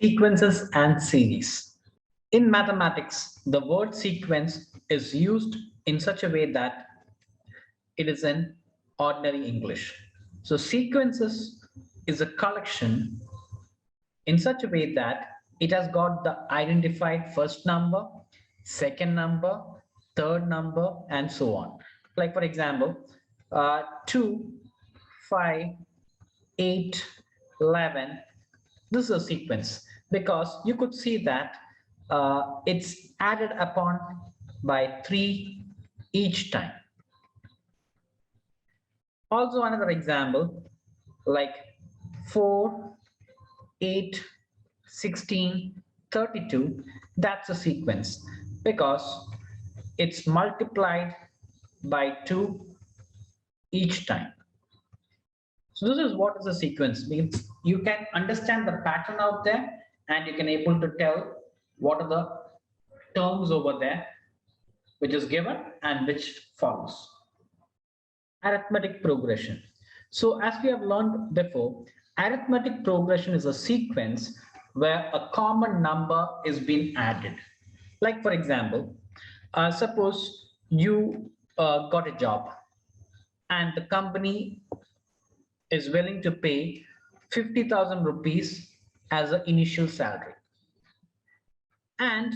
Sequences and series. In mathematics, the word sequence is used in such a way that it is in ordinary English. So sequences is a collection in such a way that it has got the identified first number, second number, third number, and so on. Like for example, 2, 5, 8, 11. This is a sequence because you could see that it's added upon by 3 each time. Also another example like 4, 8, 16, 32, that's a sequence because it's multiplied by 2 each time. So this is what is a sequence means. You can understand the pattern out there and you can able to tell what are the terms over there which is given and which follows. Arithmetic progression. So as we have learned before, arithmetic progression is a sequence where a common number is being added. Like for example, suppose you got a job and the company is willing to pay 50,000 rupees as an initial salary. And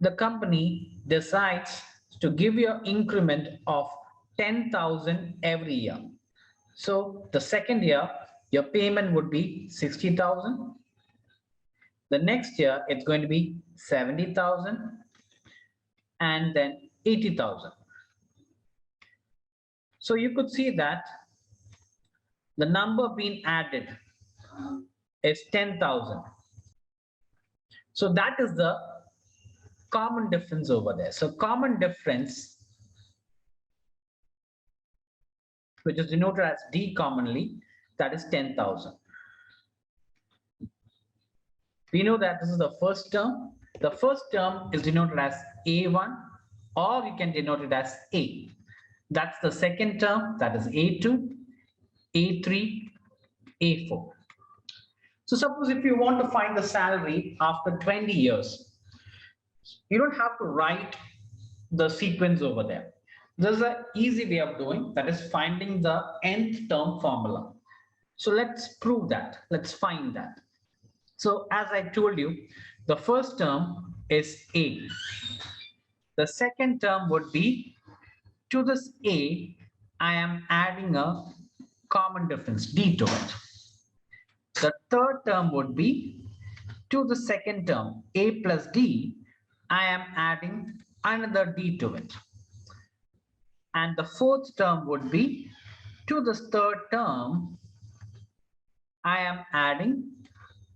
the company decides to give you an increment of 10,000 every year. So the second year, your payment would be 60,000. The next year, it's going to be 70,000 and then 80,000. So you could see that the number being added is 10,000. So that is the common difference over there. So common difference, which is denoted as D commonly, that is 10,000. We know that this is the first term. The first term is denoted as A1, or you can denote it as A. That's the second term, that is A2, A3, A4. So suppose if you want to find the salary after 20 years, you don't have to write the sequence over there. There's an easy way of doing, that is finding the nth term formula. So let's prove that. Let's find that. So as I told you, the first term is A. The second term would be, to this A, I am adding a common difference, D to it. The third term would be, to the second term, A plus D, I am adding another D to it. And the fourth term would be, to this third term, I am adding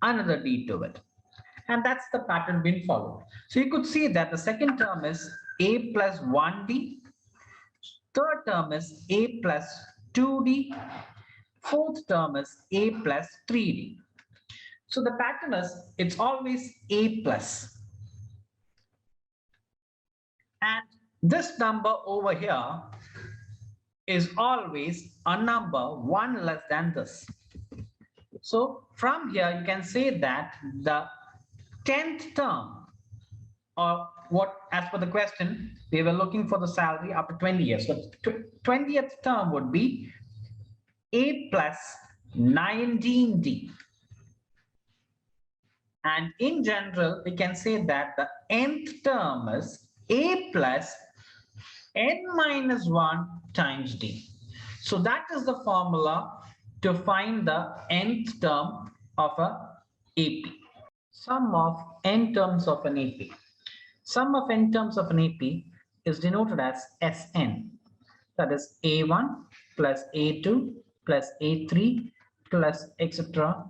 another D to it. And that's the pattern being followed. So you could see that the second term is A plus 1D. Third term is A plus 2D. Fourth term is A plus 3D. So the pattern is, it's always A plus. And this number over here is always a number 1 less than this. So from here, you can say that the 10th term, or what, as per the question, we were looking for the salary after 20 years. So 20th term would be A plus 19D. And in general, we can say that the nth term is A plus n minus 1 times D. So that is the formula to find the nth term of a AP. Sum of n terms of an AP. Sum of n terms of an AP is denoted as Sn. That is A1 plus A2 plus A3 plus etc.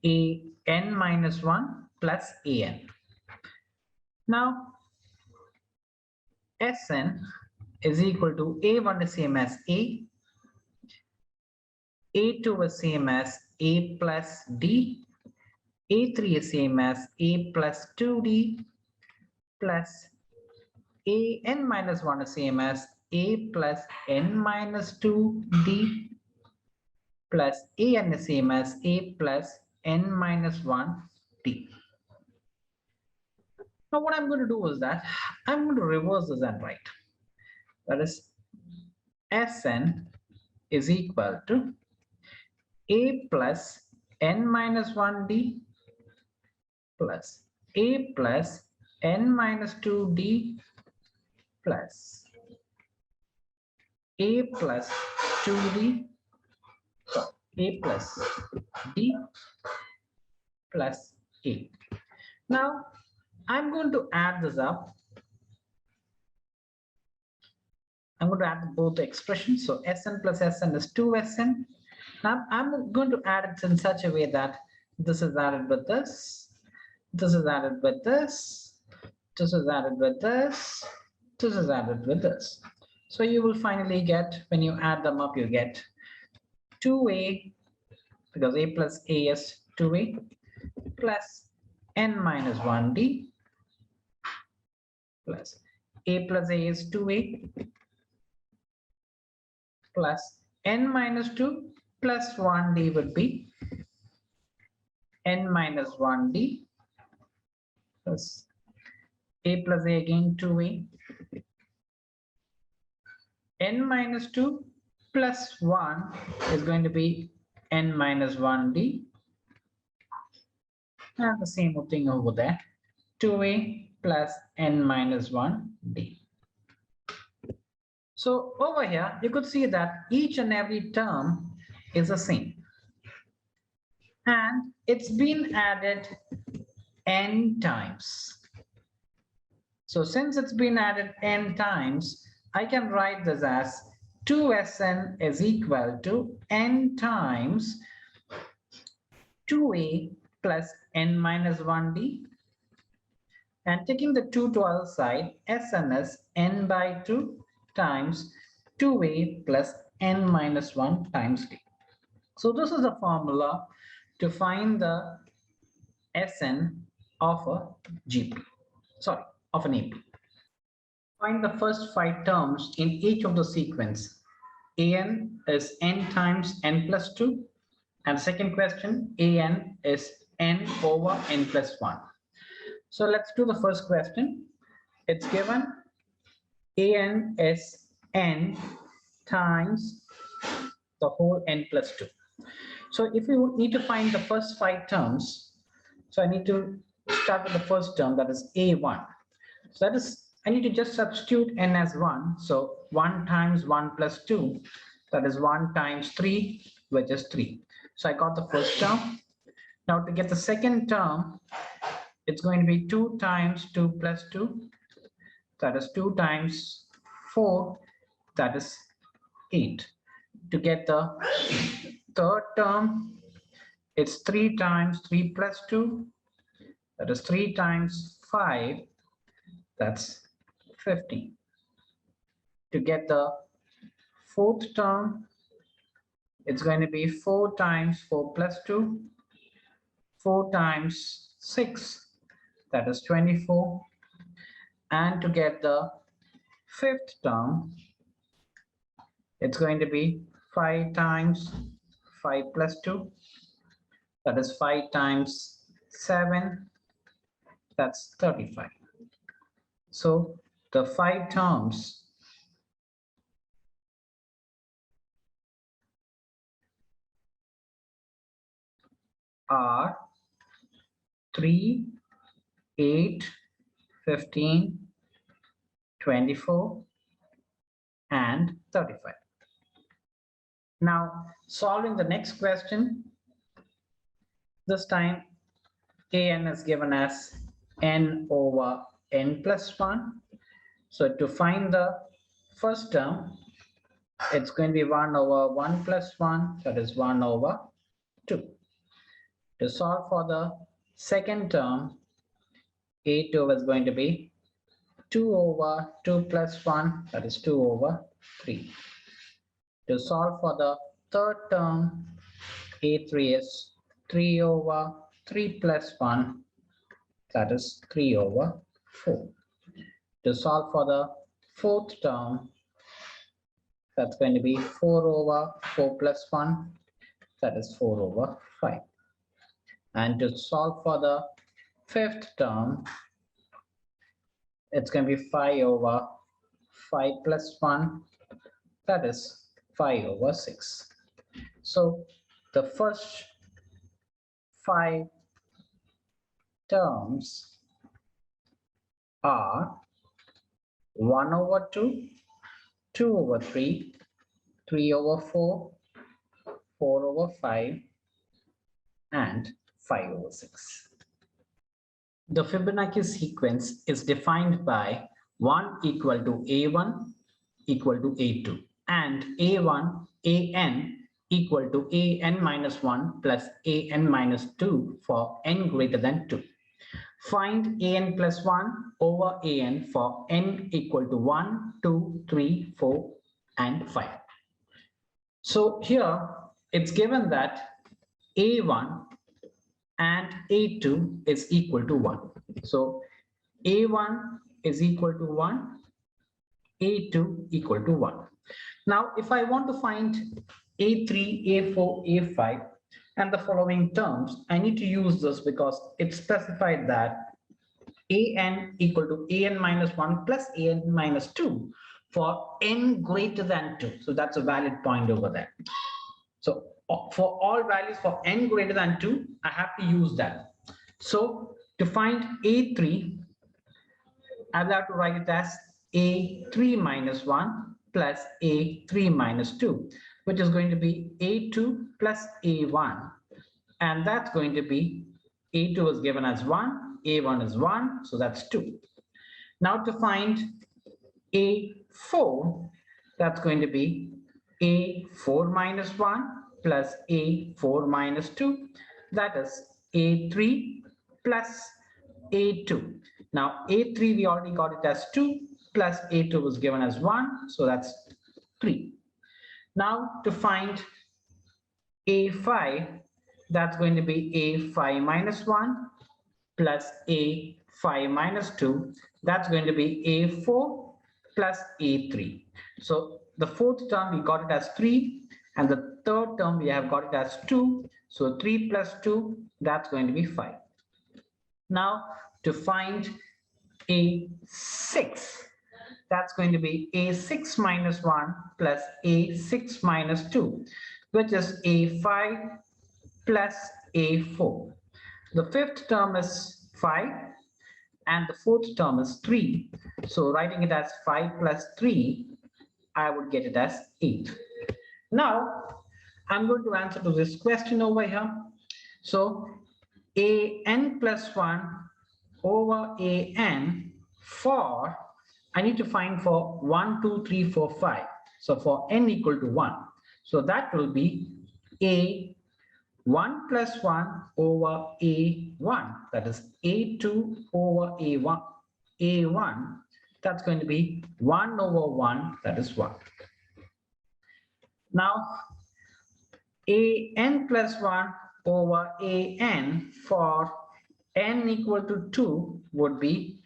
An minus 1 plus An. Now, Sn is equal to A1 is same as A, A2 is same as A plus D, A3 is same as A plus 2D, plus An minus 1 is same as A plus n minus 2D, plus An is same as A plus n minus 1 D. Now what I'm going to do is that I'm going to reverse this and write. That is Sn is equal to A plus n minus 1D plus A plus n minus 2D plus A plus 2D, A plus D plus A. Now I'm going to add this up. I'm going to add both the expressions. So Sn plus Sn is 2Sn. Now I'm going to add it in such a way that this is added with this, this is added with this, this is added with this, this is added with this. So you will finally get, when you add them up, you get 2A, because A plus A is 2A, plus n minus 1D, plus A plus A is 2A, plus n minus 2 plus 1D would be n minus 1D plus A plus A again 2A, n minus 2 plus 1 is going to be n minus 1D, and the same thing over there, 2A plus n minus 1D. So over here, you could see that each and every term is the same. And it's been added n times. So since it's been added n times, I can write this as 2Sn is equal to n times 2A plus n minus 1D. And taking the 2 to other side, Sn is n by 2 times 2A plus n minus 1 times D. So this is the formula to find the Sn of a GP, sorry, of an AP. Find the first 5 terms in each of the sequence. An is n times n plus 2. And second question, An is n over n plus 1. So let's do the first question. It's given An is n times the whole n plus 2. So if you need to find the first 5 terms, so I need to start with the first term, that is A1. So that is, I need to just substitute n as 1. So 1 times 1 plus 2, that is 1 times 3, which is 3. So I got the first term. Now to get the second term, it's going to be 2 times 2 plus 2, that is 2 times 4, that is 8. To get the third term, it's 3 times 3 plus 2, that is 3 times 5, that's 15. To get the fourth term, it's going to be 4 times 4 plus 2, 4 times 6, that is 24. And to get the fifth term, it's going to be 5 times 5 plus 2, that is 5 times 7, that's 35. So the 5 terms are 3, 8, 15, 24, and 35. Now, solving the next question, this time An is given as n over n plus 1. So to find the first term, it's going to be 1 over 1 plus 1, that is 1 over 2. To solve for the second term, A2 is going to be 2 over 2 plus 1, that is 2 over 3. To solve for the third term, A3 is 3 over 3 plus 1, that is 3 over 4. To solve for the fourth term, that's going to be 4 over 4 plus 1, that is 4 over 5. And to solve for the fifth term, it's going to be 5 over 5 plus 1, that is 5 over 6. So the first 5 terms are 1 over 2, 2 over 3, 3 over 4, 4 over 5, and 5 over 6. The Fibonacci sequence is defined by 1 equal to A1 equal to A2 and A1, AN equal to AN minus 1 plus AN minus 2 for n greater than 2. Find AN plus 1 over AN for n equal to 1, 2, 3, 4, and 5. So here it's given that A1 and A2 is equal to 1. So A1 is equal to 1, A2 equal to 1. Now, if I want to find A3, A4, A5, and the following terms, I need to use this because it specified that AN equal to AN minus 1 plus AN minus 2 for n greater than 2. So that's a valid point over there. So for all values for n greater than 2, I have to use that. So to find A3, I will have to write it as A3 minus 1 plus A3 minus 2, which is going to be A2 plus A1. And that's going to be A2 is given as 1, A1 is 1, so that's 2. Now to find A4, that's going to be A4 minus 1 plus A4 minus 2, that is A3 plus A2. Now A3 we already got it as 2 plus A2 was given as 1, so that's 3. Now to find A5, that's going to be A5 minus 1 plus A5 minus 2, that's going to be A4 plus A3. So the fourth term we got it as 3 and the third term we have got it as 2. So 3 plus 2, that's going to be 5. Now to find A6, that's going to be A6 minus 1 plus A6 minus 2, which is A5 plus A4. The fifth term is 5 and the fourth term is 3. So writing it as 5 plus 3, I would get it as 8. Now I'm going to answer to this question over here. So AN plus 1 over AN for, I need to find for 1, 2, 3, 4, 5. So for n equal to 1. So that will be A1 plus 1 over A1. That is A2 over A1. A1, that's going to be 1 over 1, that is 1. Now AN plus 1 over AN for n equal to 2 would be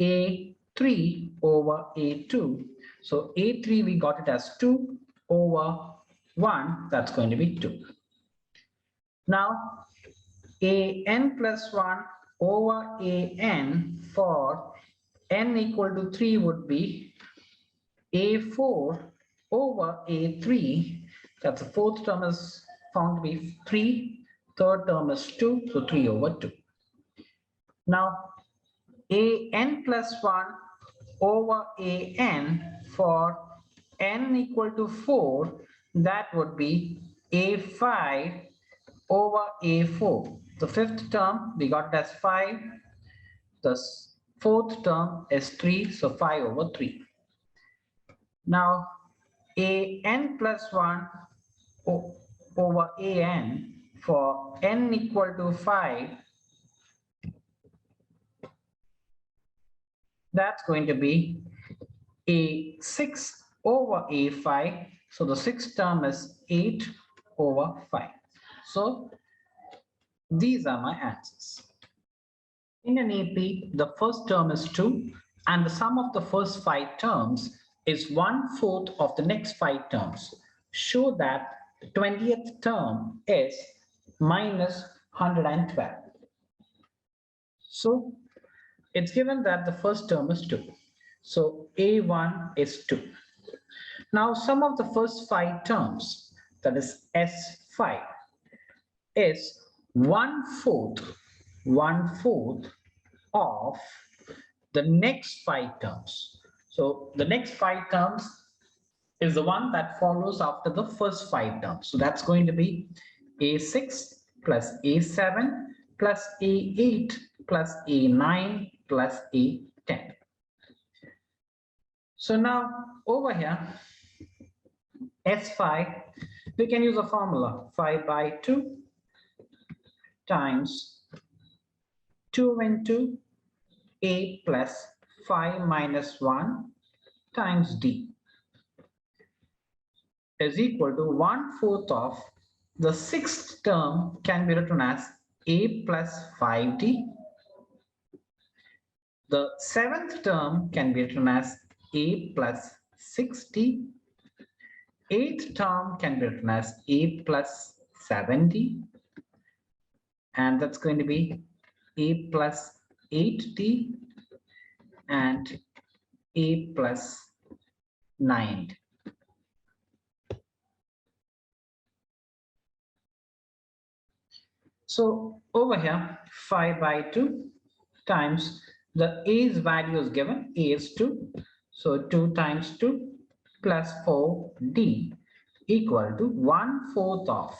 A3 over A2. So A3 we got it as 2 over 1, that's going to be 2. Now AN plus 1 over AN for n equal to 3 would be A4 over A3. That's the fourth term is found to be 3, third term is 2, so 3 over 2. Now AN plus 1 over AN for n equal to 4, that would be A5 over A4. The fifth term we got it as 5, the fourth term is 3, so 5 over 3. Now AN plus 1 over AN for n equal to 5, that's going to be A6 over A5. So the sixth term is 8 over 5. So these are my answers. In an AP, the first term is 2 and the sum of the first 5 terms is 1/4 of the next 5 terms. Show that the 20th term is minus 112. So it's given that the first term is 2. So A1 is 2. Now sum of the first 5 terms, that is S5, is 1/4 of the next 5 terms. So the next 5 terms is the one that follows after the first 5 terms. So that's going to be A6 plus A7 plus A8 plus A9 plus A10. So now over here, S5, we can use a formula 5/2 times 2 into A plus 5 minus 1 times D is equal to 1/4 of the sixth term can be written as A plus 5D. The seventh term can be written as A plus 6D. Eighth term can be written as A plus 7D. And that's going to be A plus 8D and A plus 9D. So over here, 5/2 times the A's value is given, A is 2. So 2 times 2 plus 4D equal to 1/4 of.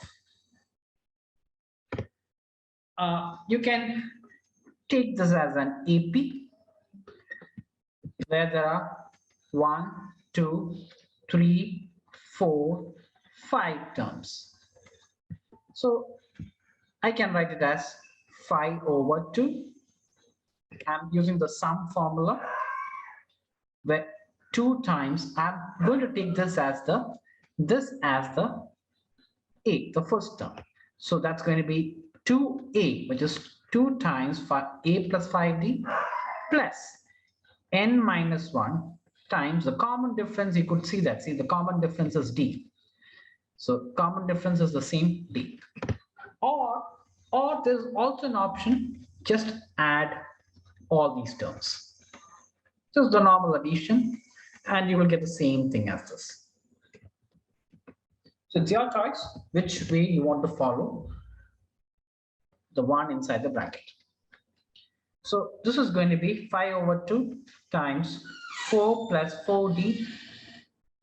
You can take this as an AP where there are 1, 2, 3, 4, 5 terms. So I can write it as 5/2. I'm using the sum formula where 2 times I'm going to take this as the A, the first term. So that's going to be 2A, which is 2 times A plus 5D plus N minus 1 times the common difference. You could see that. See, the common difference is D. So common difference is the same D. Or there's also an option, just add all these terms. Just the normal addition, and you will get the same thing as this. So it's your choice which way you want to follow the one inside the bracket. So this is going to be 5/2 times 4 plus 4D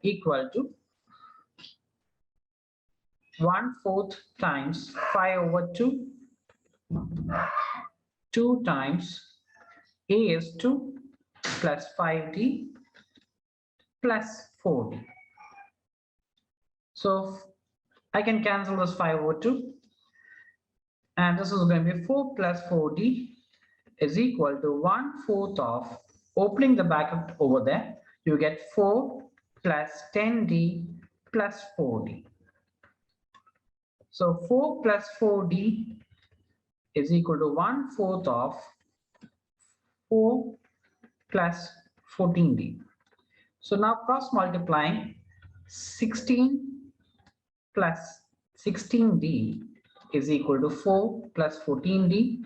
equal to 1/4 times 5/2, 2 times A is 2 plus 5D plus 4D. So I can cancel this 5/2, and this is going to be 4 plus 4D is equal to 1/4 of, opening the bracket over there, you get 4 plus 10D plus 4D. So 4 plus 4D is equal to 1/4 of 4 plus 14D. So now cross multiplying, 16 plus 16D is equal to 4 plus 14D.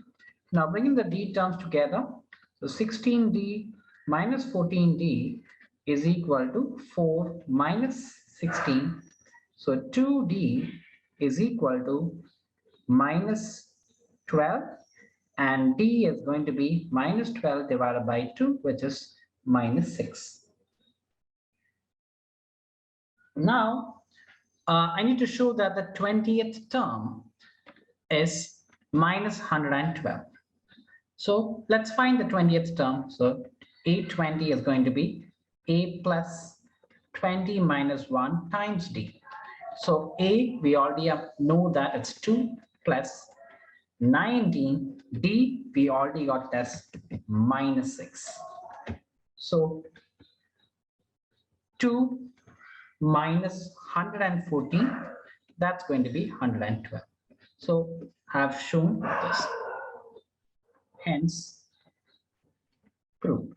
Now bringing the D terms together, so 16D minus 14D is equal to 4 minus 16. So 2D is equal to minus 12, and D is going to be minus 12 divided by 2, which is minus 6. Now, I need to show that the 20th term is minus 112. So let's find the 20th term. So A20 is going to be A plus 20 minus 1 times D. So A, we already know that it's 2 plus 19. D, we already got it as minus 6. So 2 minus 114, that's going to be 112. So I've shown this. Hence, proved.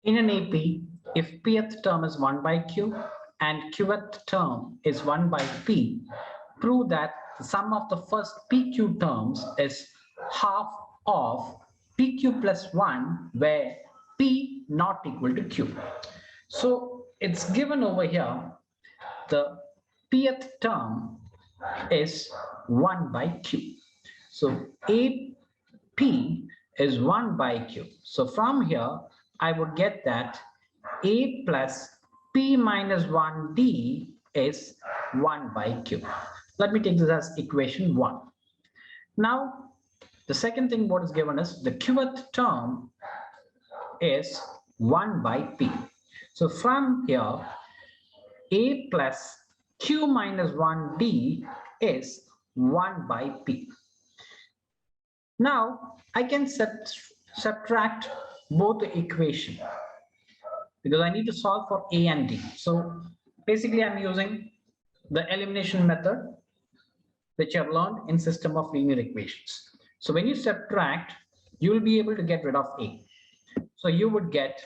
In an AP, if pth term is 1/q and qth term is 1/p, prove that the sum of the first PQ terms is half of PQ plus 1, where P not equal to Q. So it's given over here, the pth term is 1 by Q. So AP is 1 by Q. So from here, I would get that A plus P minus 1D is 1 by Q. Let me take this as equation 1. Now, the second thing what is given is the qth term is 1 by P. So from here, A plus Q minus 1D is 1 by P. Now, I can subtract both the equation because I need to solve for A and D. So basically, I'm using the elimination method, which I've learned in system of linear equations. So when you subtract, you will be able to get rid of A. So you would get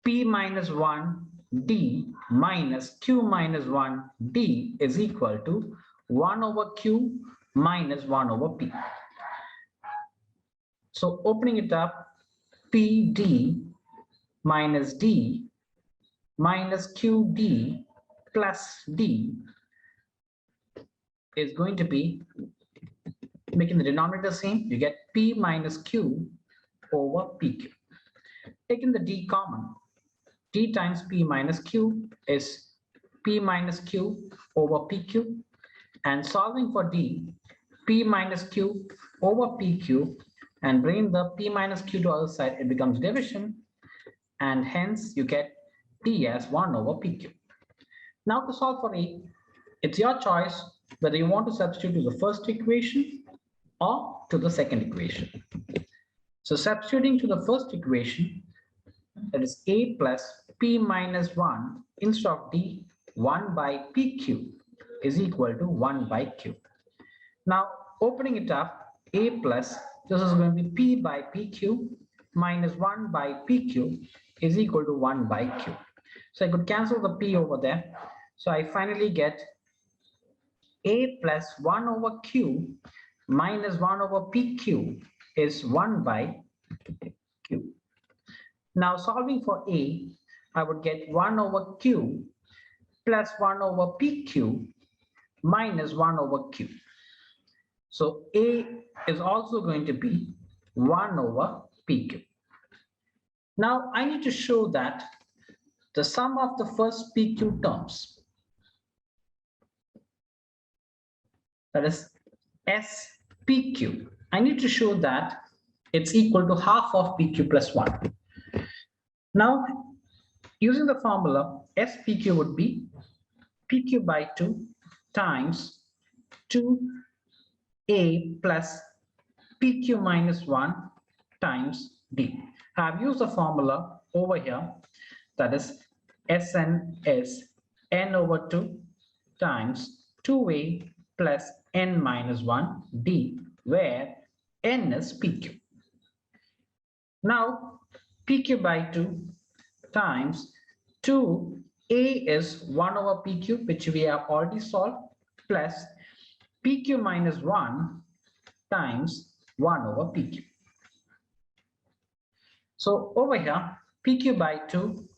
P minus 1D minus Q minus 1D is equal to 1 over Q minus 1 over P. So opening it up, PD minus D minus QD plus D is going to be, making the denominator same, you get P minus Q over PQ. Taking the D common, D times P minus Q is P minus Q over PQ, and solving for D, P minus Q over PQ, and bring the P minus Q to the other side, it becomes division, and hence you get D as 1 over PQ. Now to solve for A, it's your choice whether you want to substitute to the first equation or to the second equation. So substituting to the first equation, that is A plus P minus 1 instead of D, 1 by PQ is equal to 1 by Q. Now opening it up, A plus, this is going to be P by PQ minus 1 by PQ is equal to 1 by Q. So I could cancel the P over there. So I finally get A plus 1 over Q minus 1 over PQ is 1 by Q. Now solving for A, I would get 1 over Q plus 1 over PQ minus 1 over Q. So A is also going to be 1 over PQ. Now I need to show that the sum of the first PQ terms, that is SPQ, I need to show that it's equal to half of PQ plus 1. Now, using the formula, SPQ would be PQ by 2 times 2A plus PQ minus 1 times D. I've used the formula over here, that is Sn is n over 2 times 2A plus n minus 1 D, where n is PQ. Now, PQ by 2 times 2A is 1 over PQ, which we have already solved, plus PQ minus 1 times 1 over PQ. So over here, PQ by 2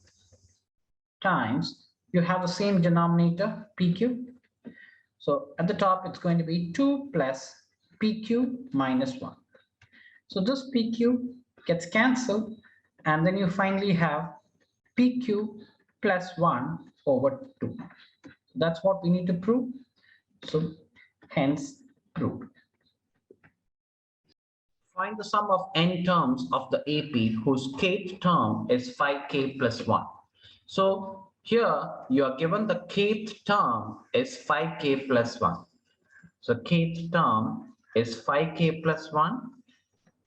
times, you have the same denominator, PQ. So at the top, it's going to be 2 plus PQ minus 1. So this PQ gets cancelled, and then you finally have PQ plus 1 over 2. That's what we need to prove. So hence proved. Find the sum of n terms of the AP whose kth term is 5k plus 1. So here you are given the kth term is 5k plus 1. So kth term is 5k plus 1,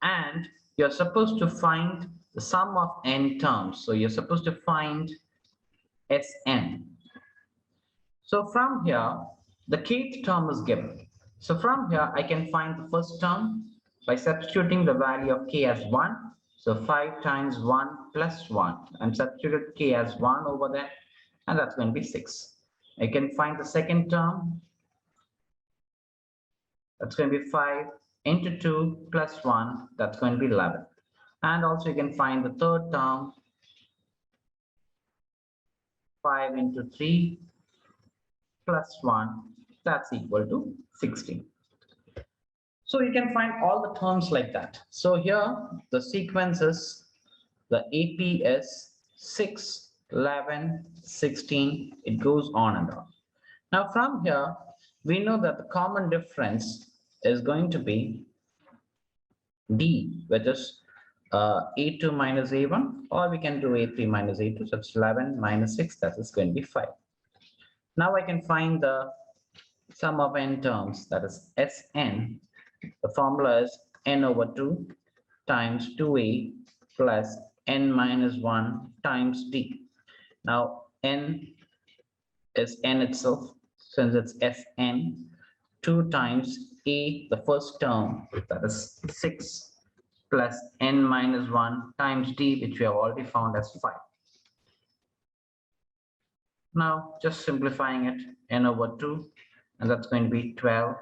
and you're supposed to find the sum of n terms. So you're supposed to find Sn. So from here, the kth term is given. So from here, I can find the first term by substituting the value of k as 1. So 5 times 1 plus 1, and substituted k as 1 over there, and that's going to be 6. I can find the second term. That's going to be 5 into 2 plus 1. That's going to be 11. And also you can find the third term, 5 into 3 plus 1. That's equal to 16. So you can find all the terms like that. So here the sequence is, the AP is 6, 11, 16. It goes on and on. Now from here, we know that the common difference is going to be D, which is A2 minus A1, or we can do A3 minus A2. So it's 11 minus 6, that is going to be 5. Now I can find the sum of n terms, that is Sn. The formula is n over 2 times 2a plus n minus 1 times d. Now n is n itself, since it's Sn. 2 times a, the first term, that is 6, plus n minus 1 times d, which we have already found as 5. Now just simplifying it, n over 2, and that's going to be 12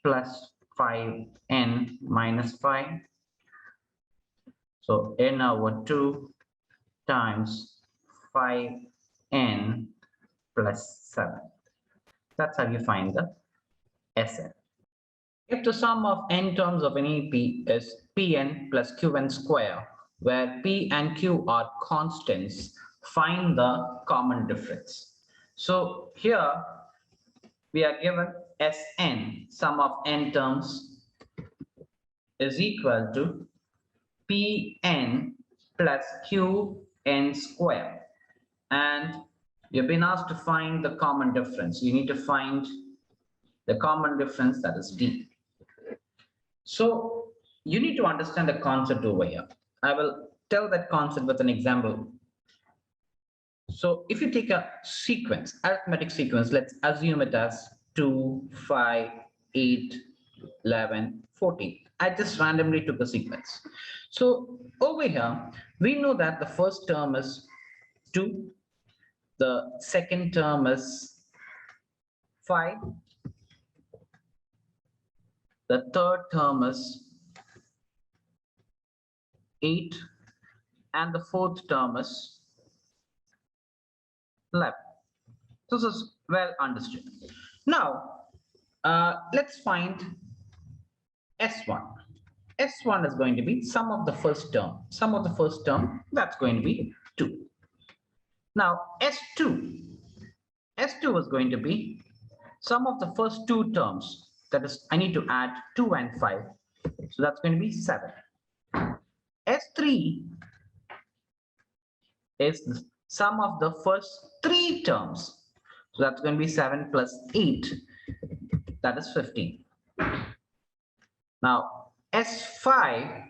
plus 5n minus 5. So n over 2 times 5n plus 7. That's how you find the Sn. If the sum of n terms of an AP is Pn plus Qn square, where P and Q are constants, find the common difference. So here we are given Sn, sum of n terms, is equal to Pn plus Qn square. And you've been asked to find the common difference. You need to find the common difference, that is D. So you need to understand the concept over here. I will tell that concept with an example. So if you take a sequence, arithmetic sequence, let's assume it as 2, 5, 8, 11, 14. I just randomly took a sequence. So over here, we know that the first term is 2, the second term is 5, the third term is 8, and the fourth term is 11. This is well understood. Now, let's find S1. S1 is going to be sum of the first term. Sum of the first term, that's going to be 2. Now, S2 is going to be sum of the first two terms. That is, I need to add 2 and 5. So that's going to be 7. S3 is the sum of the first 3 terms. So that's going to be 7 plus 8. That is 15. Now, S4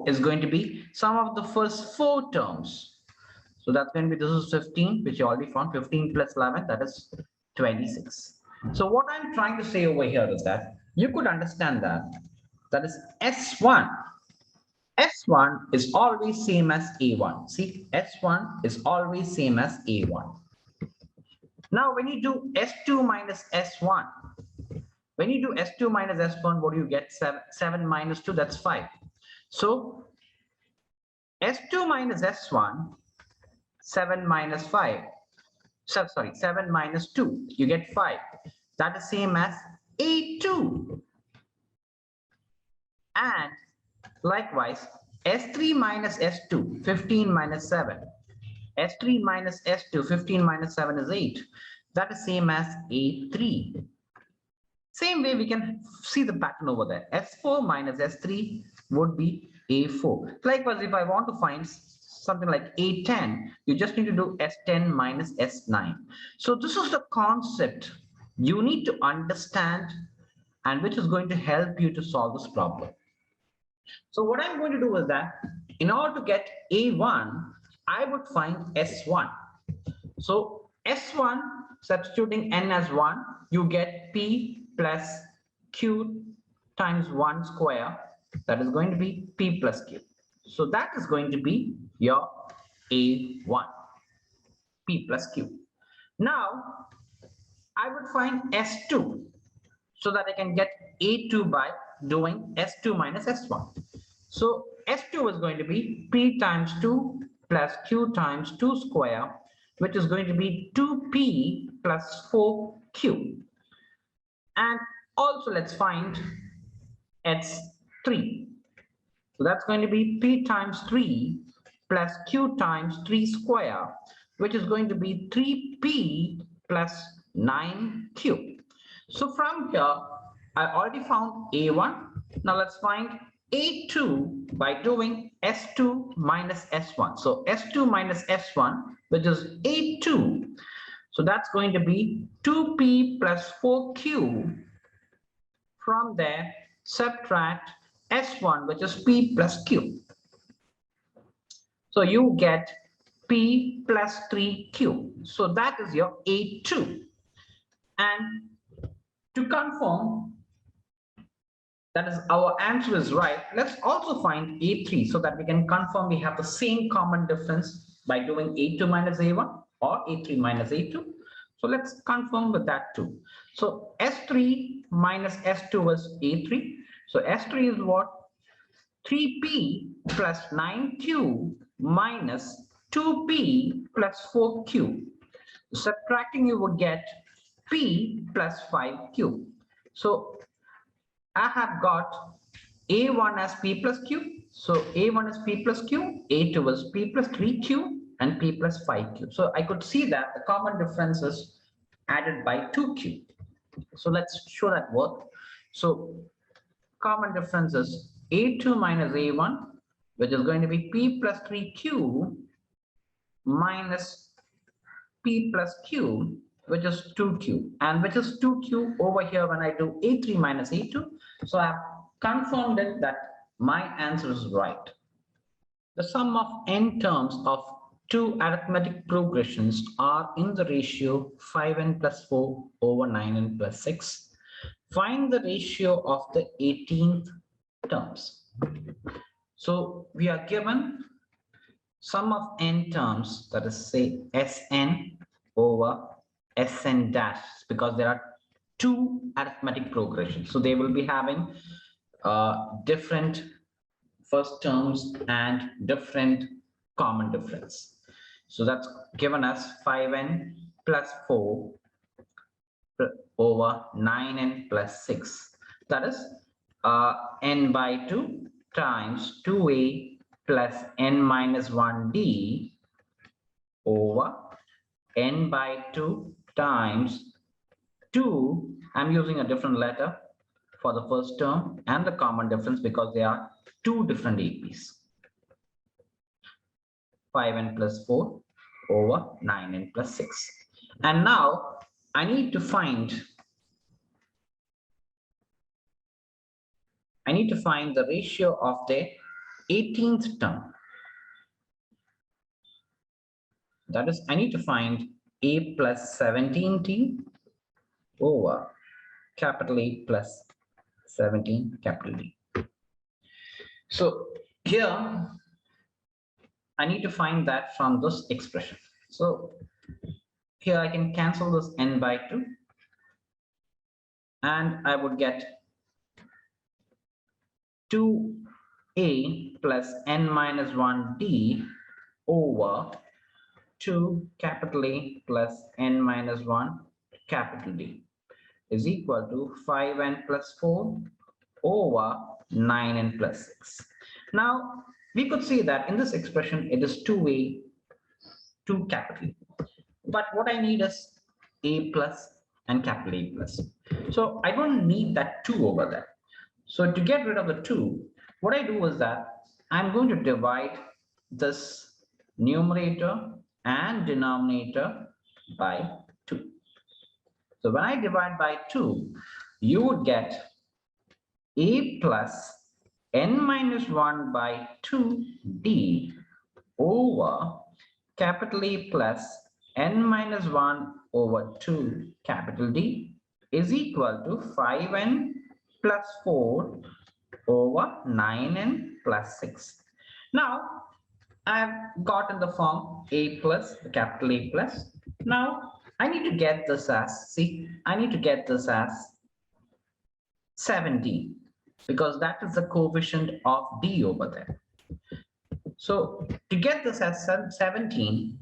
is going to be sum of the first 4 terms. So that's going to be, this is 15, which you already found. 15 plus 11, that is 26. So what I'm trying to say over here is that you could understand that is S1. S1 is always same as A1. See, S1 is always same as A1. Now, when you do S2 minus S1, when you do S2 minus S1, what do you get? 7 minus 2, that's 5. So, S2 minus S1, 7 minus 5. So, sorry, 7 minus 2, you get 5. That is same as A2. And likewise, S3 minus S2, 15 minus 7. S3 minus S2, 15 minus 7 is 8. That is same as A3. Same way we can see the pattern over there. S4 minus S3 would be A4. Likewise, if I want to find something like A10, you just need to do S10 minus S9. So this is the concept you need to understand, and which is going to help you to solve this problem. So what I'm going to do is that in order to get A1, I would find S1. So S1, substituting n as 1, you get P plus Q times 1 square. That is going to be P plus Q. So that is going to be your A1, P plus Q. Now, I would find S2. so that I can get A2 by doing S2 minus S1. So S2 is going to be P times 2 plus Q times 2 square, which is going to be 2P plus 4Q. And also let's find S3. So that's going to be P times 3 plus Q times 3 square, which is going to be 3P plus 9Q. So from here, I already found A1. Now let's find A2 by doing S2 minus S1. So S2 minus S1, which is A2. So that's going to be 2P plus 4Q. From there, subtract S1, which is P plus Q. So you get P plus 3Q. So that is your A2. And to confirm that is our answer is right, let's also find A3 so that we can confirm we have the same common difference by doing A2 minus A1 or A3 minus A2. So let's confirm with that too. So S3 minus S2 is A3. So S3 is what? 3P plus 9Q minus 2P plus 4Q. Subtracting, you would get P plus 5Q. So I have got A1 as P plus Q. So A1 is P plus Q, A2 is P plus 3Q, and P plus 5Q. So I could see that the common difference is added by 2Q. So let's show that work. So common difference is A2 minus A1, which is going to be P plus 3Q minus P plus Q, which is 2Q, and which is 2Q over here when I do A3 minus A2. So I've confirmed it that my answer is right. The sum of n terms of two arithmetic progressions are in the ratio 5n plus 4 over 9n plus 6. Find the ratio of the 18th terms. So we are given sum of n terms, that is say Sn over Sn dash, because there are two arithmetic progressions. So they will be having different first terms and different common difference. So that's given us 5n plus 4 over 9n plus 6. That is n by 2 times 2a plus n minus 1d over n by 2 times 2. I'm using a different letter for the first term and the common difference because they are two different APs. 5n plus 4 over 9n plus 6. And now I need to find the ratio of the 18th term. That is, I need to find a plus 17t over capital A plus 17 capital D. So here I need to find that from this expression. So here I can cancel this n by 2 and I would get 2a plus n minus 1d over 2 capital A plus n minus 1 capital D is equal to 5n plus 4 over 9n plus 6. Now we could see that in this expression it is 2a, 2 capital A. But what I need is a plus and capital A plus. So I don't need that 2 over there. So to get rid of the 2, what I do is that I'm going to divide this numerator and denominator by 2. So when I divide by 2, you would get a plus n minus 1 by 2d over capital A plus n minus 1 over 2 capital D is equal to 5n plus 4 over 9n plus 6. Now I've got in the form a plus capital A plus. Now I need to get this as, see, I need to get this as 17, because that is the coefficient of D over there. So to get this as 17,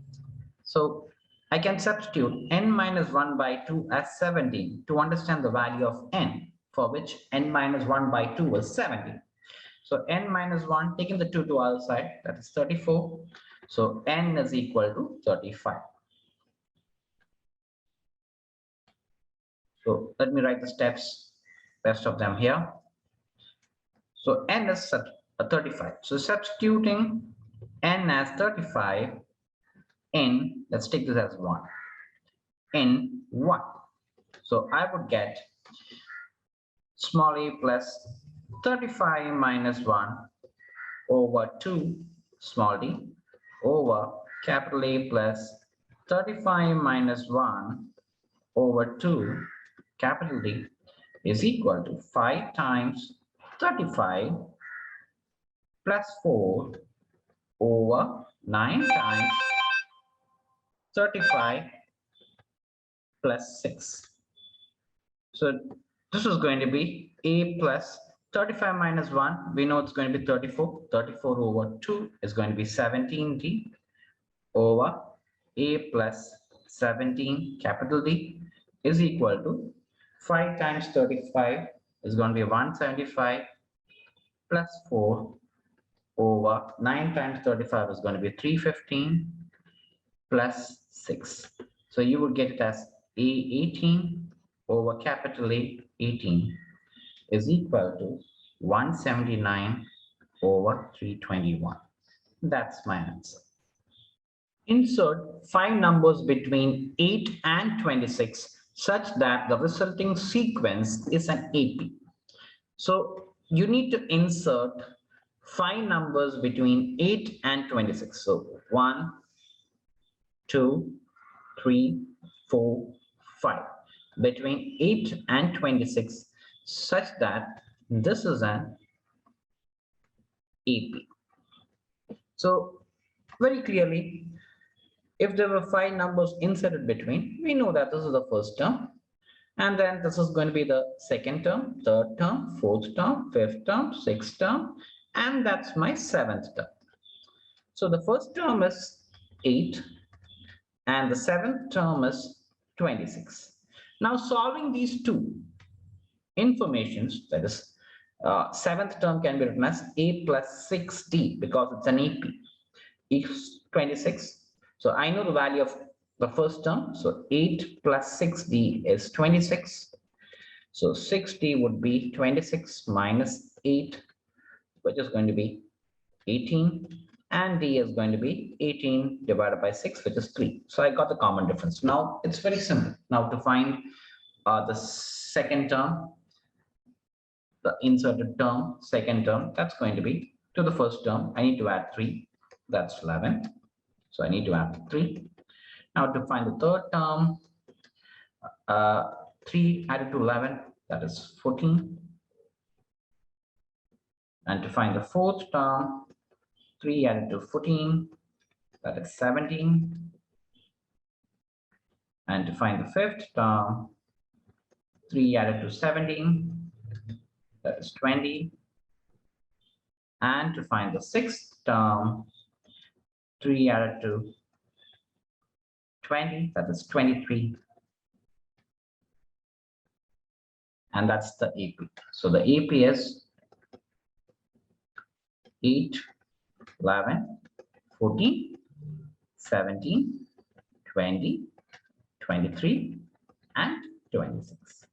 so I can substitute n minus 1 by 2 as 17 to understand the value of n, for which n minus 1 by 2 is 17. So n minus 1, taking the 2 to other side, that is 34. So n is equal to 35. So let me write the steps, rest of them here. So n is 35. So substituting n as 35, n, let's take this as 1, n 1. So I would get small a plus 35 minus 1 over 2 small d over capital A plus 35 minus 1 over 2 capital D is equal to 5 times 35 plus 4 over 9 times 35 plus 6. So this is going to be a plus 35 minus 1. We know it's going to be 34. 34 over 2 is going to be 17d over a plus 17 capital D is equal to 5 times 35 is going to be 175 plus 4 over 9 times 35 is going to be 315 plus 6. So you would get it as A18 over capital A 18 is equal to 179 over 321. That's my answer. Insert 5 numbers between 8 and 26 such that the resulting sequence is an AP. So you need to insert 5 numbers between 8 and 26. So 1, 2, 3, 4, 5. Between 8 and 26 such that this is an AP. So very clearly, if there were 5 numbers inserted between, we know that this is the first term. And then this is going to be the second term, third term, fourth term, fifth term, sixth term, and that's my 7th term. So the first term is 8 and the 7th term is 26. Now solving these two informations, that is 7th term can be written as a plus 6d because it's an AP, equals 26. So I know the value of the first term. So 8 plus 6d is 26. So 6d would be 26 minus 8, which is going to be 18. And d is going to be 18 divided by 6, which is 3. So I got the common difference. Now it's very simple. Now to find the second term, the inserted term, second term, that's going to be to the first term. I need to add 3. That's 11. So I need to add 3. Now to find the third term, 3 added to 11, that is 14. And to find the fourth term, 3 added to 14, that is 17. And to find the fifth term, 3 added to 17, that is 20. And to find the sixth term, 3 added to 20, that is 23. And that's the AP. So the AP is 8, 11, 14, 17, 20, 23, and 26.